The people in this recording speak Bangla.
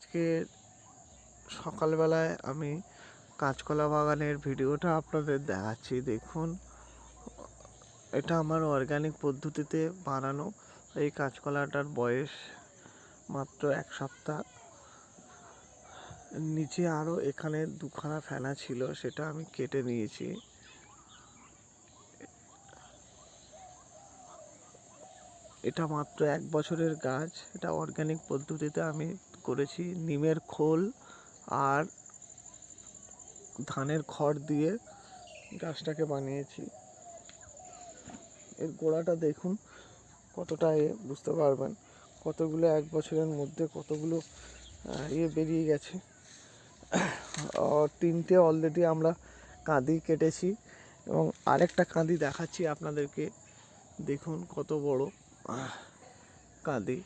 আজকে সকালবেলায় আমি কাঁচকলা বাগানের ভিডিওটা আপনাদের দেখাচ্ছি। দেখুন, এটা আমার অর্গানিক পদ্ধতিতে বানানো। এই কাঁচকলাটার বয়স মাত্র 1 সপ্তাহ। নিচে আরও এখানে দুখানা ফেনা ছিল, সেটা আমি কেটে নিয়েছি। এটা মাত্র 1 বছরের গাছ। এটা অর্গানিক পদ্ধতিতে আমি করেছি। নিমের খোল আর ধানের খড় দিয়ে গাছটাকে বানিয়েছি। এর গোড়াটা দেখুন কতটা বুঝতে পারবেন কতগুলো 1 বছরের মধ্যে কতগুলো বেরিয়ে গেছে। 3টে অলরেডি আমরা কাঁদি কেটেছি এবং আরেকটা কাঁদি দেখাচ্ছি আপনাদেরকে। দেখুন কত বড় কাঁদি।